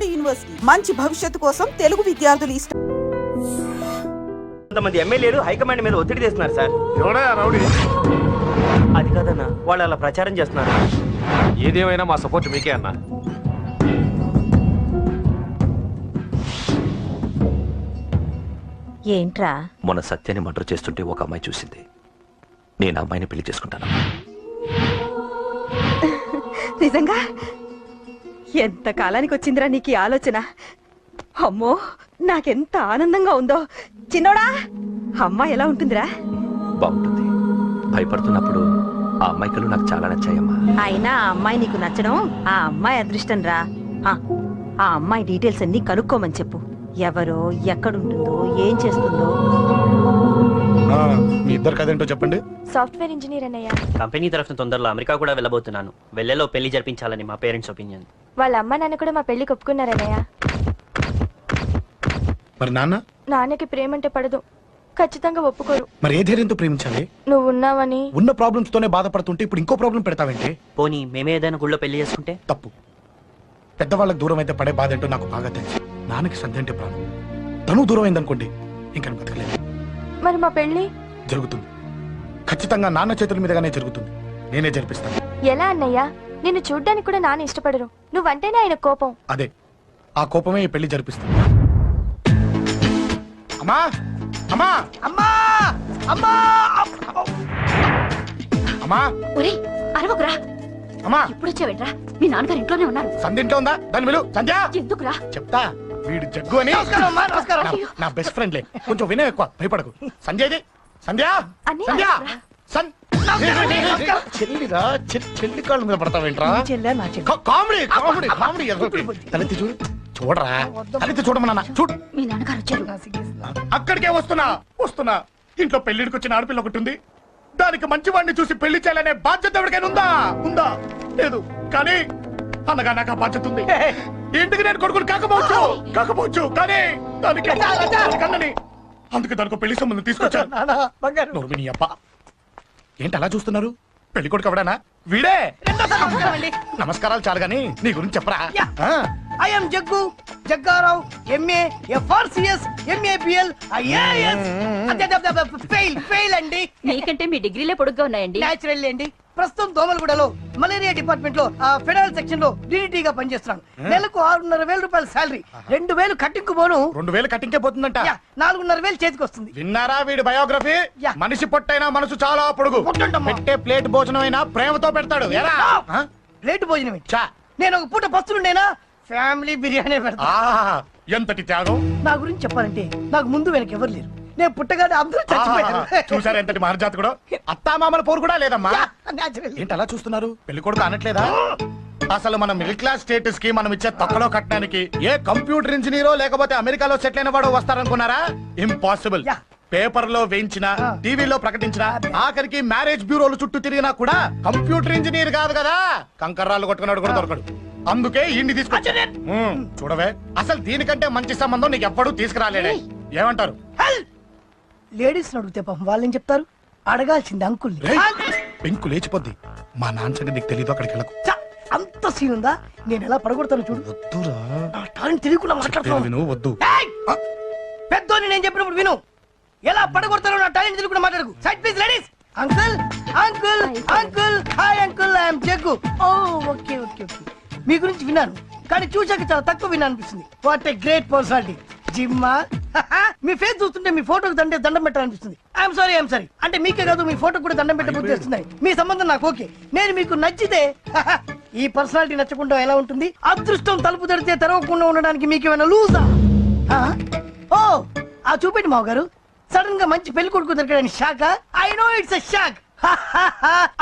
Tamil Nadu university మంచి భవిష్యత్తు కోసం తెలుగు విద్యార్థులు ఇష్టం. కొంతమంది ఎమ్మెల్యేలు హైకమాండ్ మీద ఒత్తిడి తెస్తున్నారు సార్. ఎవడా రౌడీ? అది కాదన్నా, వాళ్ళు అలా ప్రచారం చేస్తున్నారు. ఏదేమైనా మా సపోర్ట్ మీకే అన్నా. ఏంట్రా? మొన్న సత్యాన్ని మర్డర్ చేస్తుంటే ఒక అమ్మాయి చూసింది. నేను అమ్మాయిని పెళ్లి చేసుకుంటాను. నిజంగా? ఎంత కాలానికి వచ్చిందిరా నీకు ఈ ఆలోచన? అమ్మో, నాకెంత ఆనందంగా ఉందో. చిన్నోడా, అమ్మాయి ఎలా ఉంటుందిరా? బాగుంటుంది. భయపడుతున్నప్పుడు ఆ అమ్మాయికలు నాకు చాలా నచ్చాయమ్మా. అయినా ఆ అమ్మాయి నీకు నచ్చడం ఆ అమ్మాయి అదృష్టం రా. ఆ అమ్మాయి డీటెయిల్స్ అన్ని కనుక్కోమని చెప్పు. ఎవరో, ఎక్కడుంటుందో, ఏం చేస్తుందో. మీ ఇద్దరు కదేంటో చెప్పండి. సాఫ్ట్వేర్ ఇంజనీర్ అన్నయ్య. కంపెనీ తరఫున తొందరలో అమెరికా కూడా వెళ్ళబోతున్నాను. వెళ్ళేలో పెళ్లి జరిపించాలని మా పేరెంట్స్ ఒపీనియన్. వాళ్ళ అమ్మ నాన్న కూడా మా పెళ్లికి ఒప్పుకున్నారన్నయ్య. మరి నాన్న? నాన్నకి ప్రేమ అంటే పడదు, ఖచ్చితంగా ఒప్పుకోరు. మరి ఏ ధైర్యంతో ప్రేమించాలి? నువ్వు ఉన్నావని. ఉన్న ప్రాబ్లమ్స్ తోనే బాధపడుతుంటే ఇప్పుడు ఇంకో ప్రాబ్లం పెడతావేంటి? పోనీ మేమే ఏదైనా గుళ్ళో పెళ్లి చేసుకుంటే? తప్పు. పెద్దవాళ్ళకి దూరం అయితే పడే బాధ ఏంటో నాకు బాగా తెలుసు. నాన్నకి సంధ్య అంటే ప్రాణం. తను దూరం అయిందనుకోండి, ఇంకా బతకలేదు. మరి మా పెళ్లి జరుగుతుంది. ఖచ్చితంగా నాన్న చేతుల మీదగానే జరుగుతుంది. నేనే జరిపిస్తాను. ఎలా అన్నయ్య? నిన్ను చూడ్డానికి కూడా నాన్న ఇష్టపడరు. నువ్వంటేనే ఆయన కోపం. అదే, ఆ కోపమే ఈ పెళ్లి జరిపిస్తుంది. అమ్మా అమ్మా అమ్మా అమ్మా అమ్మా! ఒరేయ్, అరవకురా. అమ్మా! ఇప్పుడు వచ్చావేంట్రా? మీ నాన్నగారు ఇంట్లోనే ఉన్నారు. సంధ్య ఇంట్లో ఉందా? దాని విలు. సంధ్య! ఎందుకురా? చెప్తా. వీడు జగ్గు అని నా బెస్ట్ ఫ్రెండ్లే. కొంచెం వినయం ఎక్కువ, భయపడకు. సంధ్యది. సంధ్య! సంధ్య! చెల్లిరా, చెల్లి కాళ్ళ మీద పడతావేంట్రా? Comedy comedy comedy. తలెత్తి చూడు. చూడరా, తలెత్తి చూడమన్నా. చూడు. మీ నాన్నగారు వచ్చారు. అక్కడికే వస్తున్నా వస్తున్నా. ఇంట్లో పెళ్లిడికి వచ్చిన ఆడపిల్ల ఒకటి ఉంది. దానికి మంచి వాడిని చూసి పెళ్లి చేయాలనే బాధ్యత ఎవరికైనా ఉందా? ఉందా? లేదు. కానీ అనగా నాకు ఆ బాధ్యత ఉంది. ఇంటికి నేను కొడుకుని కాకపోవచ్చు కానీ దానికి కన్నని. అందుకే దానికి పెళ్లి సంబంధం తీసుకొచ్చాను. అబ్బా, ఏంటి అలా చూస్తున్నారు? పెళ్లి కొడుకు ఎవడానా? వీడే. నమస్కారాలు చాలు గాని నీ గురించి చెప్పరా. I'm Jaggu Jaggarao, MA FRCS MAPL IAS. Fail అండి. మీకంటే మీ డిగ్రీలే పొడుగ్గా ఉన్నాయండి. న్యాచురల్ అండి. ప్రస్తుతం దోమలగూడలో మలేరియా డిపార్ట్మెంట్ లో ఫెడరల్ సెక్షన్ లో DDT గా పనిచేస్తున్నాను. నెలకు 6,500 రూపాయల శాలరీ, 2,000 కట్టింకు పోను. 2,000 కట్టింకే పోతుందంట. 4,500 చేతికి వస్తుంది. విన్నారా వీడి బయోగ్రఫీ? మనిషి పొట్టైనా మనసు చాలా పొడుగు. పెట్టే ప్లేట్ భోజనం అయినా ప్రేమతో పెడతాడు. ప్లేట్ భోజనం నేను ఒక పూట పస్తులుండేనా ఫ్యామిలీ బిర్యానీ పెడతా. ఎంతటి త్యాగం! నా గురించి చెప్పాలంటే నాకు ముందు వెనక ఎవరు లేరు. నేను పుట్టగానే అందరూ చచ్చిపోయారు. చూసారు ఎంతటి మహర్జాతకుడు. అత్తామామల పోరు కూడా లేదమ్మా. ఏంటి అలా చూస్తున్నారు? పెళ్లి కొడుకు అనట్లేదా? అసలు మన మిడిల్ క్లాస్ స్టేటస్ కి మనం ఇచ్చే తక్కువలో కట్టడానికి ఏ కంప్యూటర్ ఇంజనీరో లేకపోతే అమెరికాలో సెటిల్ అయిన వాడు వస్తారనుకున్నారా? ఇంపాసిబుల్. పేపర్ లో వేయించిన, టీవీలో ప్రకటించిన, ఆఖరికి మ్యారేజ్ బ్యూరోలు చుట్టూ తిరిగినా కూడా కంప్యూటర్ ఇంజనీర్ కాదు కదా, కంకర్రాలు కొట్టుకున్నాడు కూడా దొరకడు. అందుకే ఇండి తీసుకొచ్చా. చూడవే, అసలు దీనికంటే మంచి సంబంధం నీకు ఎప్పుడూ తీసుకురాలేడే. ఏమంటారు? లేడీస్ అడిగితే పాపం వాళ్ళేం చెప్తారు? అడగాల్సింది అంకుల్. పెంకు లేచిపోద్ది. మా నాన్న సంగతి నీకు తెలీదు. అక్కడికి వెళ్ళకు. అంత సీన్ ఉందా? నేను ఎలా పడగొడతాను చూడు. వద్దురా, టాలెంట్ తెలియకుండా మాట్లాడుతున్నాను. వద్దు. పెద్దోని నేను చెప్పినప్పుడు విను. ఎలా పడగొడతారో నా టాలెంట్ తెలియకుండా మాట్లాడకు. Side please ladies. Uncle uncle uncle. Hi uncle, I'm Jaggu. Oh okay okay okay. మీ గురించి విన్నాను కానీ చూశాక చాలా తక్కువ విన్నా అనిపిస్తుంది. What a great personality. జిమ్మా, మీ ఫేస్ చూస్తుంటే మీ ఫోటోకి దండం పెట్టాలనిపిస్తుంది. ఐఎమ్ సారీ అంటే మీకే కాదు, మీ ఫోటో కూడా దండం పెట్టబుద్ధి వస్తున్నాయి. మీ సంబంధం నాకు ఓకే. నేను మీకు నచ్చితే ఈ పర్సనాలిటీ నచ్చకుండా ఎలా ఉంటుంది? అదృష్టం తలుపు తెరితే తెరవకుండా ఉండడానికి మీకేమైనా లూజా? ఓ ఆ చూపెట్టి మావ గారు. సడన్ గా మంచి పెళ్లి కొడుకు దొరకడానికి shock. I know it's a shock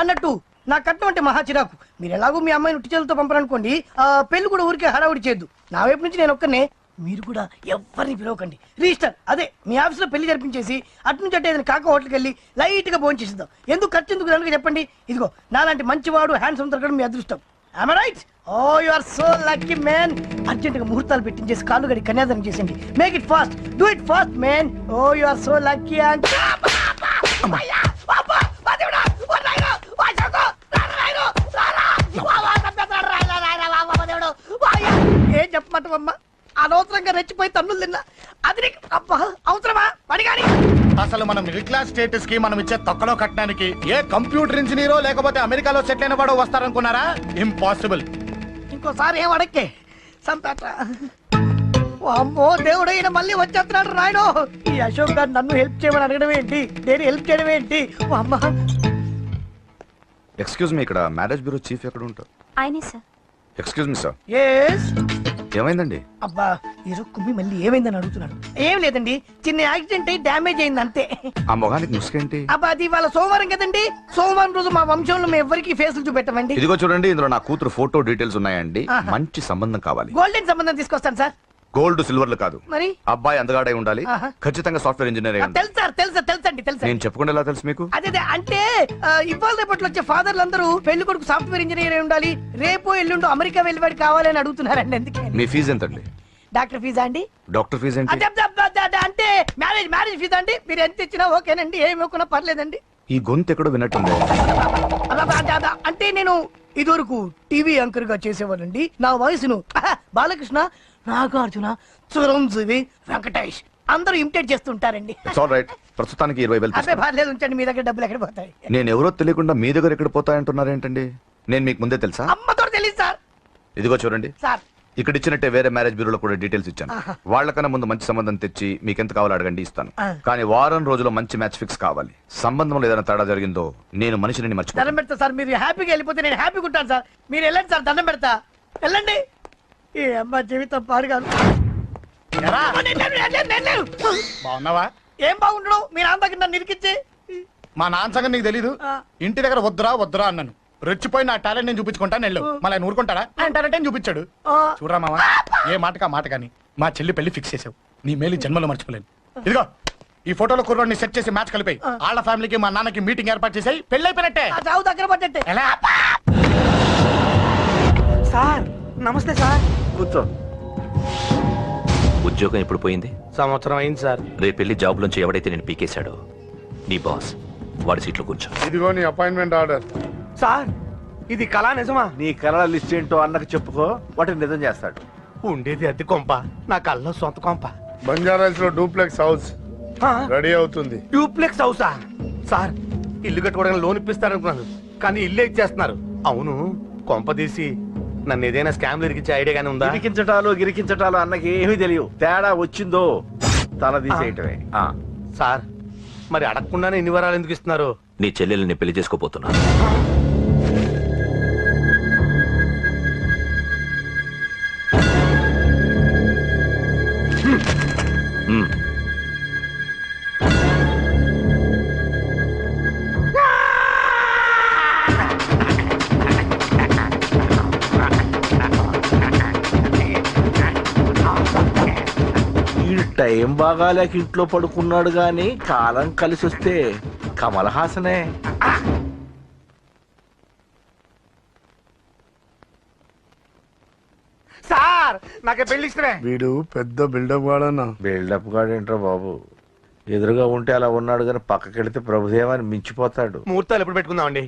అన్నట్టు నా కట్నం అంటే మహా చిరాకు. మీరు ఎలాగో మీ అమ్మాయిని ఉట్టి చేతులతో పంపరనుకోండి, పెళ్లి కూడా ఊరికే హడావుడి చేయొద్దు. నా వైపు నుంచి నేను ఒక్కనే, మీరు కూడా ఎవరిని పిలవకండి. రిజిస్టర్ అదే మీ ఆఫీస్ లో పెళ్లి జరిపించేసి అటు నుంచి అంటే ఏదైనా కాక హోటల్కి వెళ్ళి లైట్ గా భోజనం చేసిద్దాం. ఎందుకు ఖర్చు ఎందుకు కనుక చెప్పండి. ఇదిగో నాలాంటి మంచివాడు హ్యాండ్సమ్ దొరకడం మీ అదృష్టం. Am I right? Oh, you are so lucky, man. Urgent గా ముహూర్తాలు పెట్టించేసి కాళ్ళు గడి కన్యాదానం చేసేయండి. Make it fast. Do it fast, man. Oh, you are so lucky. ఏం చెప్పమంటారు? ఏమంటావమ్మా? అనవసరంగా రెచ్చిపోయి తన్నులు తిన్నా. అది నీకు అబ్బా అవసరమా? పడిగాని అసలు మనం మిడిల్ క్లాస్ స్టేటస్ కి మనం ఇచ్చే తొక్కలో కట్టడానికి ఏ కంప్యూటర్ ఇంజనీరో లేకపోతే అమెరికాలో సెటిల్ అయిన వాడు వస్తారనుకున్నారా? ఇంపాసిబుల్. ఇంకోసారి ఏం అడక్కే సంపేట. అమ్మో దేవుడు, ఈయన మళ్ళీ వచ్చేస్తున్నాడు రాయను. ఈ అశోక్ గారు నన్ను హెల్ప్ చేయమని అడగడం ఏంటి, నేను హెల్ప్ చేయడం ఏంటి? ఓ అమ్మ. ఎక్స్క్యూజ్ మీ, ఇక్కడ మ్యారేజ్ బ్యూరో చీఫ్ ఎక్కడ ఉంటారు? ఆయనే sir. Excuse me sir, yes. ఏమైందండి? అబ్బా ఈరోజు కుమ్మి మళ్ళీ ఏమైందని అడుగుతున్నాడు. ఏం లేదండి, చిన్న యాక్సిడెంట్ అయి డ్యామేజ్ అయింది అంతే. ఆ మొగానికి ముసుకేంటి? అబ్బా అది ఇవాళ సోమవారం కదండి. సోమవారం రోజు మా వంశంలో మేము ఎవరికి ఫేసులు చూపెట్టమండి. ఇదిగో చూడండి, ఇందులో నా కూతురు ఫోటో డీటెయిల్స్ ఉన్నాయండి. ఆహా. మంచి సంబంధం కావాలి. గోల్డెన్ సంబంధం తీసుకొస్తాను సార్. గోల్డ్ సిల్వర్లు కాదు. మరి అబ్బాయి అందగాడై ఉండాలి. ఆహా. ఖచ్చితంగా సాఫ్ట్వేర్ ఇంజనీర్ అయి ఉండాలి. తెలుసు సార్, తెలుసండి తెలుసా. నేను చెప్పకుండా ఎలా తెలుసు మీకు? అదే అంటే ఇవాళ రేపట్లో వచ్చే ఫాదర్లు అందరూ పెళ్లి కొడుకు సాఫ్ట్వేర్ ఇంజనీర్ అయి ఉండాలి, రేపు ఎల్లుండు అమెరికా వెళ్ళివాడు కావాలని అడుగుతున్నారండి. ఎందుకే? మీ ఫీజు ఎంతండి? డాక్టర్ ఫీజా అండి? డాక్టర్ ఫీజు ఏంటి? అంటే మ్యారేజ్ ఫీజా అండి. మీరు ఎంత ఇచ్చినా ఓకేనండి, ఏమి ఇవ్వకున్నా పర్లేదండి. ఈ గొంతు ఎక్కడో విన్నట్టుంది. అంటే నేను ఇదివరకు టీవీ యాంకర్ గా చేసేవాడండి. నా వయసును బాలకృష్ణ, నాగార్జున, చిరంజీవి, వెంకటేష్ అందరూ ఇమిటేట్ చేస్తుంటారండి. It's all right. ప్రస్తుతానికి 20,000 అదే పర్లేదు, ఉంచండి. మీ దగ్గర డబ్బులు ఎక్కడ పోతాయి? నేను ఎవరో తెలియకుండా మీ దగ్గర ఎక్కడ పోతాయంటున్నారేంటండి? నేను మీకు ముందే తెలుసా? అమ్మతో తెలియదు సార్. ఇదిగో చూడండి, సార్ ఇక్కడ ఇచ్చినట్టే వేరే మ్యారేజ్ బ్యూరోలో కూడా డీటెయిల్స్ ఇచ్చాను. వాళ్ళకన్నా ముందు మంచి సంబంధం తెచ్చి మీకు ఎంత కావాలో అడగండి, ఇస్తాను. కానీ వారం రోజుల్లో మంచి మ్యాచ్ ఫిక్స్ కావాలి. సంబంధంలో ఏదైనా తేడా జరిగిందో నేను మనిషిని మర్చిపోతాను. దండం పెడతా సార్. మీరు హ్యాపీగా వెళ్ళిపోతే నేను హ్యాపీగా ఉంటాను సార్. మీరు వెళ్ళండి సార్, దండం పెడతా. వెళ్ళండి. ఏ అమ్మ జీవితం పాడుగాను. ఎరా, నేను లేను. బాగున్నావా? ఏం బాగుండడం, మీ నాన్న దగ్గర నన్ను ఇరికిచ్చి. మా నాన్న సంగతి నీకు తెలీదు. ఇంటి దగ్గర వద్దురా అన్నాను. రెచ్చిపోయి నా టాలెంట్ నేను చూపించుకుంటాను. వెళ్ళు. మళ్ళీ ఆయన ఊరుకుంటాడా? ఆయన టాలెంట్ అని చూపించాడు. చూడరా మావా, ఏ మాటకా మాట కానీ మా చెల్లి పెళ్లి ఫిక్స్ చేసావు. నీ మేలు జన్మలో మర్చిపోలేను. ఇదిగో ఈ ఫోటోలో కుర్రోడిని సెట్ చేసి మ్యాచ్ కలిపాయి. వాళ్ళ ఫ్యామిలీకి మా నాన్నకి మీటింగ్ ఏర్పాటు చేసాయి. పెళ్లి అయిపోయినట్టే. ఆ చావు దగ్గర పడ్డట్టే. ఎలా? సార్ నమస్తే సార్. కూర్చో. ఉద్యోగం ఎప్పుడు పోయింది? సంవత్సరం అయింది సార్. రేపెళ్ళి జాబ్ నుంచి ఎవడైతే నేను పీకేశాడో నీ బాస్ వాడి సీట్లో కూర్చో. ఇదిగో నీ అపాయింట్మెంట్ ఆర్డర్. సార్ ఇది కళా నిజమా? నీ కళల లిస్ట్ ఏంటో అన్నకు చెప్పుకో, వాటిని నిజం చేస్తాడు. ఉండేది అద్దె కొంప, నా కళ్ళలో సొంత కొంప. బంజారాస్ లో డూప్లెక్స్ హౌస్ రెడీ అవుతుంది. డూప్లెక్స్ హౌసా? సార్ ఇల్లు కట్టుకోవడానికి లోన్ ఇప్పిస్తారనుకున్నాను, కానీ ఇల్లే ఇచ్చేస్తున్నారు. అవును, కొంప తీసి నన్ను ఏదైనా స్కామ్ ఇరికించే ఐడియా గానీ ఉందా? గిరికించటాలు అన్నకి ఏమీ తెలియవు. తేడా వచ్చిందో తల తీసేయటమే. సార్ మరి అడగకుండానే ఇన్ని వరాలు ఎందుకు ఇస్తున్నారు? నీ చెల్లెల్ని పెళ్లి చేసుకోపోతున్నా. టైం బాగాలేక ఇంట్లో పడుకున్నాడు గాని కాలం కలిసి వస్తే కమల్ హాసనే. సార్ నాకే పెళ్లి ఇష్టమే. వీడు పెద్ద బిల్డప్ వాడన్నా. బిల్డప్ గాడేంట్రా బాబు, ఎదురుగా ఉంటే అలా ఉన్నాడు గాని పక్కకెడితే ప్రభుదేవాన్ని మించిపోతాడు. ముహూర్తాలు ఎప్పుడు పెట్టుకుందామండి?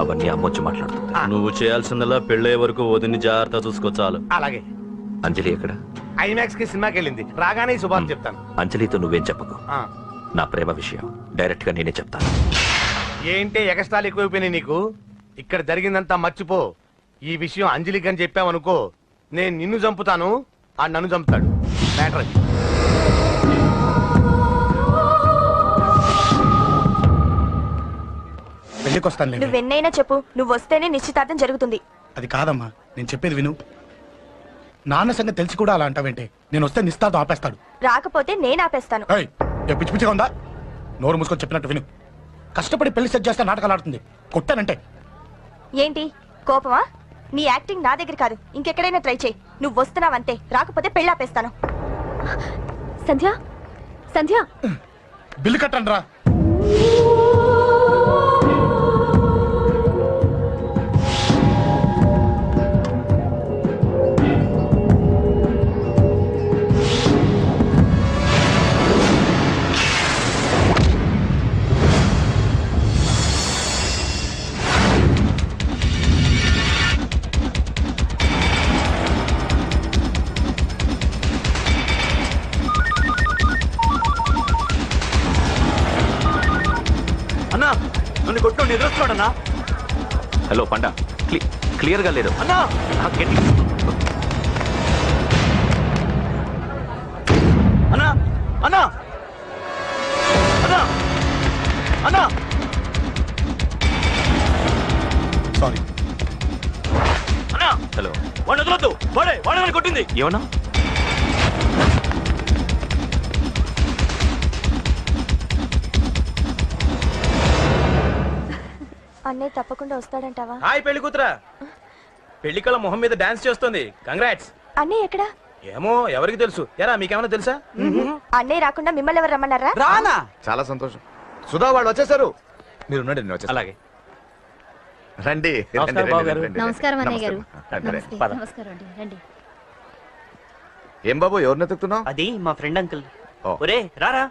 అవన్నీ అమ్మొచ్చి మాట్లాడుతుంది. నువ్వు చేయాల్సిందల్లా పెళ్ళే వరకు వదిని జాగ్రత్త చూసుకో చాలు. అలాగే. అంజలి ఎక్కడ? ఐమాక్స్ కి సినిమాకి వెళ్ళింది, రాగానే ఈ శుభాన్ని చెప్తాను. అంజలితో నువ్వేం చెప్పకు. నా ప్రేమ విషయం డైరెక్ట్ గా నేనే చెప్తాను. ఏంటి ఎగస్ట్రాలు ఎక్కువైపోయినాయి నీకు? ఇక్కడ జరిగిందంతా మర్చిపో. ఈ విషయం అంజలికి అని చెప్పావనుకో, నేను నిన్ను చంపుతాను, ఆ నన్ను చంపుతాడు. మ్యాటర్ అది. పెళ్లికి వస్తాను. నువ్వెన్నైనా చెప్పు, నువ్వు వస్తేనే నిశ్చితార్థం జరుగుతుంది. అది కాదమ్మా, నేను చెప్పేది విను. నాన్న సంగతి తెలిసి కూడా అలా అంటావేంటి? నేను వస్తే నిస్తాతో ఆపేస్తాడు. రాకపోతే నేను ఆపేస్తాను. ఏయ్, ఏ పిచ్చి పిచ్చిగా ఉందా? నోరు మూసుకొని చెప్పినట్టు విను. కష్టపడి పెళ్లి సెట్ చేస్తే నాటకాలు ఆడుతుంది. కొట్టానంటే ఏంటి కోపమా? నీ యాక్టింగ్ నా దగ్గర కాదు, ఇంకెక్కడైనా ట్రై చేయి. నువ్వు వస్తున్నావంతే, రాకపోతే పెళ్ళి ఆపేస్తాను. సంధ్య, సంధ్య, బిల్లు కట్టండి రా. చూడన్నా. హలో పండ, క్లియర్ గా లేదు అన్నా అన్నా అన్నా అన్నా అన్నా సారీ. అన్నా హలో వాడిని వదలొద్దు. వాడే కొట్టింది. ఏమన్నా? అన్నయ్య తప్పకుండా వస్తాడంటావా? హాయ్ పెళ్లి కూతురా. పెళ్లి కళ మొహం మీద డాన్స్ చేస్తుంది. కంగ్రాట్స్. అన్నయ్య ఎక్కడా? ఏమో ఎవరికి తెలుసు. ఎరా మీకేమైనా తెలుసా? అన్నయ్య రాకుండా మిమ్మల్ని ఎవరు రమ్మన్నారా? రానా? చాలా సంతోషం. సుధా వాళ్ళు వచ్చేసారు. మీరు ఉండండి, నేను వచ్చేస్తాను. అలాగే. రండి నమస్కారం బాబు గారు. నమస్కారం అన్నయ్య గారు. నమస్తే. పద. నమస్కారం అండి, రండి. ఏం బాబు, ఎవరిని ఎత్తుకుతున్నావు? అది మా ఫ్రెండ్ అంకుల్. ఓ. ఒరే రారా.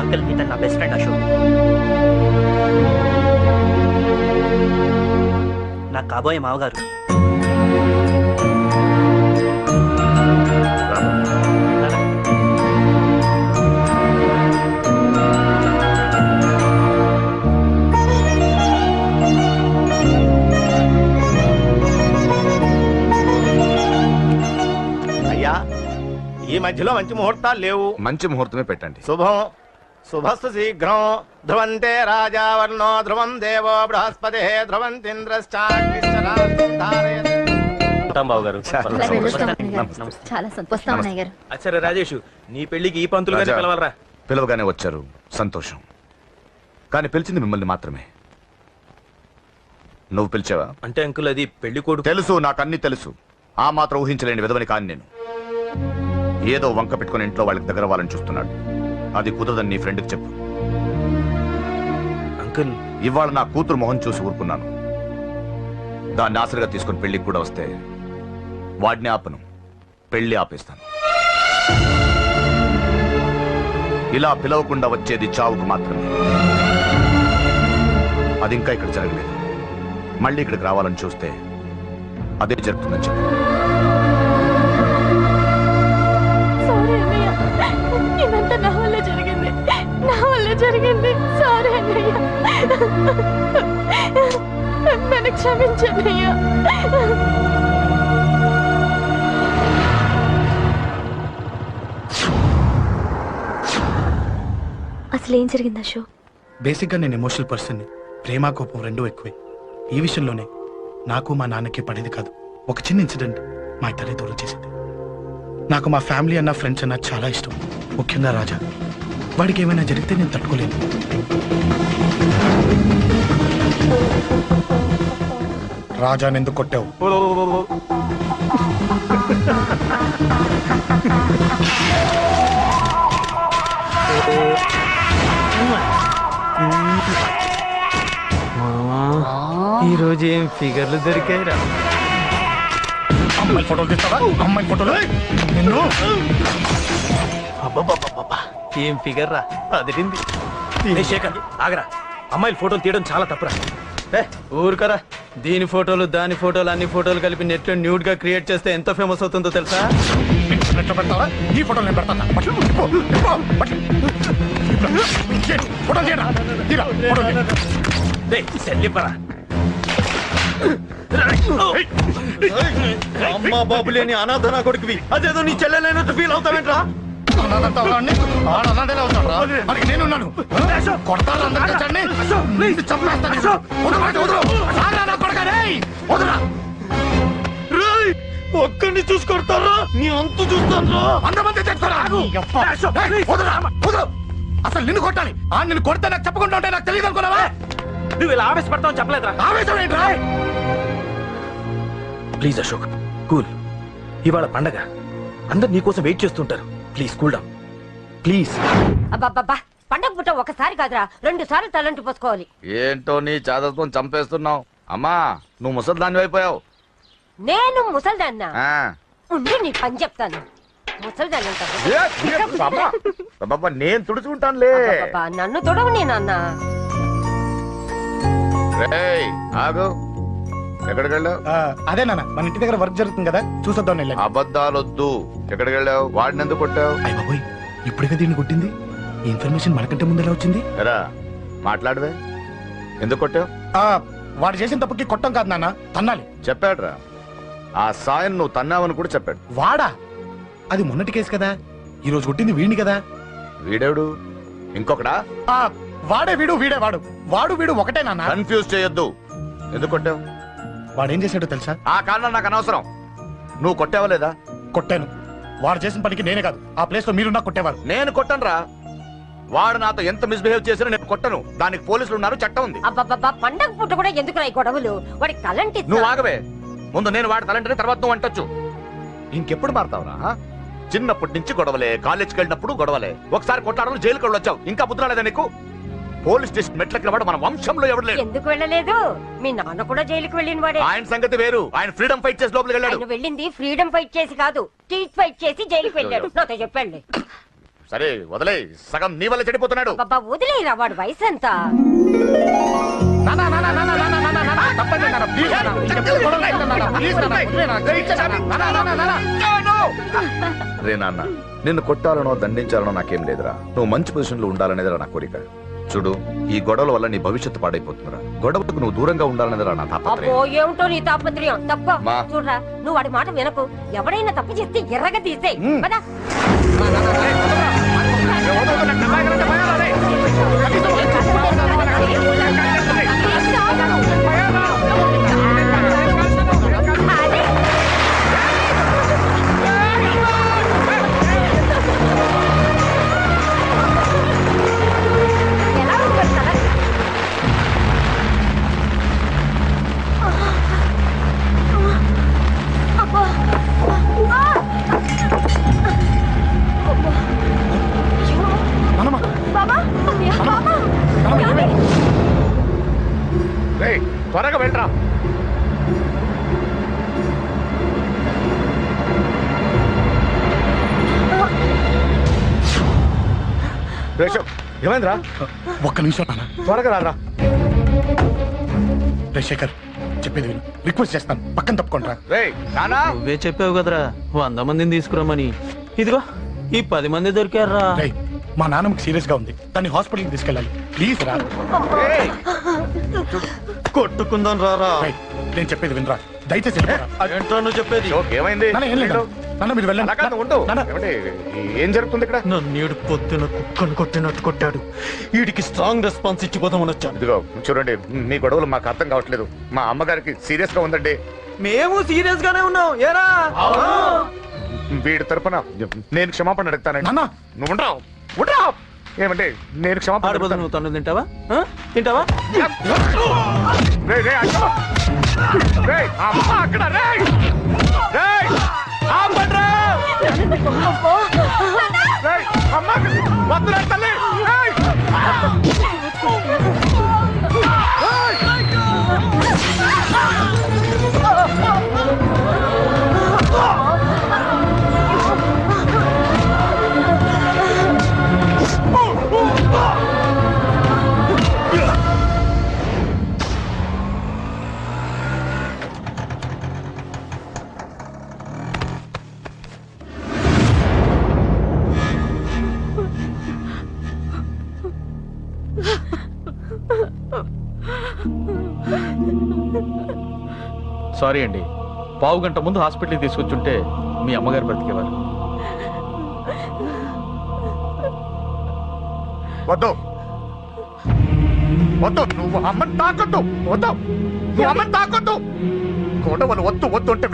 అంకుల్ ఇతను నా బెస్ట్ ఫ్రెండ్ అశోక్. నా కాబోయే మావగారు. అయ్యా ఈ మధ్యలో మంచి ముహూర్తాలు లేవు. మంచి ముహూర్తమే పెట్టండి. శుభం శుభస్తు శీఘ్రం. ధ్రువంతే రాజా వర్ణో ధ్రువం దేవో బృహస్పతి ధ్రువంతింద్రశ్చాగ్నిశ్చరాస్తారయత్. బాబు గారు. అలా వెళ్ళొస్తాం అన్నయ్య గారు. చాలా సంతోషం అన్నయ్య గారు. అచ్చరే రాజేష్, నీ పెళ్లికి ఈ పంతులు గారిని రాజా, పిలవాలరా. పిలవగానే వచ్చారు, సంతోషం. కానీ పిలిచింది మిమ్మల్ని మాత్రమే. నువ్వు పిలిచావా? అంటే అంకుల్ అది పెళ్లి కొడుకు. తెలుసు, నాకు అన్ని తెలుసు. ఆ మాత్రం ఊహించలేని విధవని కాని నేను. ఏదో వంక పెట్టుకుని ఇంట్లో వాళ్ళకి దగ్గర వాళ్ళని చూస్తున్నాడు. అది కుదరదని నీ ఫ్రెండ్కి చెప్పు. అంకుల్ ఇవాళ నా కూతురు మొహం చూసి ఊరుకున్నాను. దాన్ని ఆసరిగా తీసుకుని పెళ్లికి కూడా వస్తే వాడిని ఆపను, పెళ్లి ఆపేస్తాను. ఇలా పిలవకుండా వచ్చేది చావుకు మాత్రమే. అది ఇంకా ఇక్కడ జరగలేదు. మళ్ళీ ఇక్కడికి రావాలని చూస్తే అదే జరుగుతుందని చెప్పు. సారీ అన్నయ్య, ఇదంతా నా వల్ల జరిగింది. నా వల్ల జరిగింది. సారీ అన్నయ్య, నన్ను క్షమించన్నయ్య. అసలు ఏం జరిగింది అశోక్? బేసిక్గా నేను ఎమోషనల్ పర్సన్ని. ప్రేమ కోపం రెండూ ఎక్కువే. ఈ విషయంలోనే నాకు మా నాన్నకి పడేది కాదు. ఒక చిన్న ఇన్సిడెంట్ మా ఇద్దరి దూరం చేసింది. నాకు మా ఫ్యామిలీ అన్న ఫ్రెండ్స్ అన్న చాలా ఇష్టం, ముఖ్యంగా రాజా. వాడికి ఏమైనా జరిగితే నేను తట్టుకోలేను. రాజాని ఎందుకు కొట్టావు? ఈ రోజు ఏం ఫిగర్లు దొరికాయిరా. అమ్మాయి ఫోటోలు తీస్తావా? అమ్మాయి ఫోటోలు నిన్ను. అబ్బబ్బబ్బబ్బబ్బా, ఏం ఫిగర్ రా, అదిరింది. ఏ శేఖర్ ఆగరా, అమ్మాయిల ఫోటోలు తీయడం చాలా తప్పురా. ఊరుకరా, దీని ఫోటోలు దాని ఫోటోలు అన్ని ఫోటోలు కలిపి నెట్ లో న్యూడ్ గా క్రియేట్ చేస్తే ఎంత ఫేమస్ అవుతుందో తెలుసా? నెట్లో పెడతావా? ఈ ఫోటోలు నేను పెడతాను. ఫోటోలు తీయరా, తీరా, ఫోటోలు తీయరా. సెల్లిపరా. అమ్మా బాబు లేని అనాథ నా కొడుకువి, అదేదో నీ చెల్లెలైనట్టు ఫీల్ అవుతావేంట్రా? నేనున్నాను. కొడతాను అందరికీ చండి. చంపేస్తాను. ఒక్కడిని చూసుకొడతారా? నీ అంతు చూస్తాను. అంతమంది తెచ్చుకోరా. అసలు నిన్ను కొట్టాలి. నిన్ను కొడితే నాకు చెప్పకుండా ఉంటే నాకు తెలియదు అనుకున్నావా? నువ్వు ఇలా ఆవేశపడతావు చెప్పలేదురా. ఆవేశం ఏంట్రా? Please Ashok, cool. ఇవాళ పండగ, అందరు నీకోసం వెయిట్ చేస్తుంటారు. Please cool down, please. అబ్బబ్బబ్బా, పండగ పుట్ట ఒకసారి కాదురా, 2 సార్లు తలంటి పోసుకోవాలి. ఏంటో నీ చాదత్వం చంపేస్తున్నావు. అమ్మా, నువ్వు ముసలిదాన్ని అయిపోయావు. నేను ముసల్దాన్నా? ఉండి నీ పని చెప్తాను. ముసల్దాన్ని నేను తుడుచుకుంటానులే. నన్ను తొడవు నేనన్నా. ఆగు. ఎక్కడికి వెళ్ళావు? అదే నాన్న మన ఇంటి దగ్గర వర్క్ జరుగుతుంది కదా చూసొద్దాం వెళ్ళాను. అబద్ధాలొద్దు. ఎక్కడికి వెళ్ళావు? వాడిని ఎందుకు కొట్టావు? అయ్య బాబోయ్ ఇప్పుడుగా దీన్ని కొట్టింది. ఈ ఇన్ఫర్మేషన్ మనకంటే ముందు ఎలా వచ్చింది? ఎరా మాట్లాడవే, ఎందుకు కొట్టావు? వాడు చేసిన తప్పుకి కొట్టం కాదు నాన్న, తన్నాలి. చెప్పాడురా, ఆ సాయం నువ్వు తన్నావని కూడా చెప్పాడు. వాడా? అది మొన్నటి కేసు కదా, ఈ రోజు కొట్టింది వీడిని కదా. వీడేవుడు? ఇంకొకడా? వాడే వీడు, వీడే వాడు. వాడు వీడు ఒకటే నాన్న. కన్ఫ్యూజ్ చేయొద్దు. ఎందుకు కొట్టావు? వాడేం చేశాడో తెలుసా? ఆ కారణం నాకు అనవసరం. నువ్వు కొట్టావా లేదా? కొట్టాను. వాడు చేసిన పనికి నేనే కాదు, ఆ ప్లేస్ లో మీరున్నా కొట్టేవారు. నేను కొట్టనురా. వాడు నాతో ఎంత మిస్బిహేవ్ చేసినా నేను కొట్టను. దానికి పోలీసులు ఉన్నారు, చట్టం ఉంది. అబ్బబ్బబ్బా పండగ పుట్ట కూడా ఎందుకు రాయి గొడవలు? వాడికి తలంటి నువ్వు ఆగవే. ముందు నేను వాడి తలంటే తర్వాత నువ్వు అంటొచ్చు. ఇంకెప్పుడు మారుతావురా? చిన్నప్పటి నుంచి గొడవలే, కాలేజ్కి వెళ్ళినప్పుడు గొడవలే. ఒకసారి కొట్లాడలు జైలుకి వచ్చావు, ఇంకా బుద్ధి రాలేదా నీకు? పోలీస్ స్టేషన్ మెట్లకి వాడు మన వంశంలో ఎవడు లేడు. ఎందుకు వెళ్ళలేదు? మీ నాన్న కూడా జైలుకి వెళ్ళిన వాడే. ఆయన సంగతి వేరు. ఆయన ఫ్రీడమ్ ఫైట్ చేసి లోపలికి వెళ్ళాడు. ఆయన వెళ్ళింది ఫ్రీడమ్ ఫైట్ చేసి కాదు, స్ట్రీట్ ఫైట్ చేసి జైలుకి వెళ్ళాడు. నాతో చెప్పండి. సరే వదిలే, సగం నీ వల్ల చెడిపోతున్నాడు. బాబా వదిలేరా, వాడు వయసు ఎంత? రే నాన్న, నిన్ను కొట్టాలనో దండించాలనో నాకేం లేదురా. నువ్వు మంచి పొజిషన్ లో ఉండాలనేదిరా నా కోరిక. చూడు, ఈ గొడవల వల్ల నీ భవిష్యత్తు పాడైపోతుందిరా. గొడవకు నువ్వు దూరంగా ఉండాలనేదిరా నా తాపత్రయం. అబ్బో ఏమిటో నీ తాపత్రయం. తప్ప మా. చూడరా, నువ్వు వాడి మాట వినకు. ఎవడైనా తప్పు చేస్తే ఎర్రగా తీసేయ్. పద. త్వరగా వెళ్ళరా. ఏమైందిరా? ఒక్క నిమిషం నాన్న, త్వరగా రారా. రే శేఖర్, చెప్పేది విను. రిక్వెస్ట్ చేస్తాను, పక్కన తప్పుకుంటా. నువ్వే చెప్పావు కదరా 100 మందిని తీసుకురమ్మని. ఇదిగో ఈ 10 మంది దొరికారా. మా నాన్నకి సీరియస్ గా ఉంది, దాన్ని హాస్పిటల్ కి తీసుకెళ్ళాలి. ప్లీజ్ రా. కొట్టుకుందాం రారా. నేను చెప్పేది వినరా, దయచేసి వెళ్ళిపోరా. ఏంట్రా నువ్వు చెప్పేది? ఏమైంది? నాన్న, ఏం లేదు. నాన్న, మీరు వెళ్ళండి. ఏం జరుగుతుంది ఇక్కడ? నన్ను పొద్దున కుక్కను కొట్టినట్టు కొట్టాడు. వీడికి స్ట్రాంగ్ రెస్పాన్స్ ఇచ్చిపోదామని వచ్చాను. ఇదిగో చూడండి, మీ గొడవలు మాకు అర్థం కావట్లేదు. మా అమ్మగారికి సీరియస్ గా ఉందండి. మేము సీరియస్ గానే ఉన్నాం. ఏరా వీడి తరపున నేను క్షమాపణ అడుగుతానండి. నాన్న, నువ్వు ఉండరావు. ఏమంటే నేను క్షమాపణ ఆడబోదు. నువ్వు తను తింటావా? తింటావా? సారీ అండి, పావు గంట ముందు హాస్పిటల్కి తీసుకొచ్చుంటే మీ అమ్మగారు బ్రతికేవారు. వద్దు వద్దు, నువ్వు అమ్మని తాకొద్దు. వద్దు, నువ్వు అమ్మని తాకొద్దు. గొడవలు వద్దు వద్దు అంటే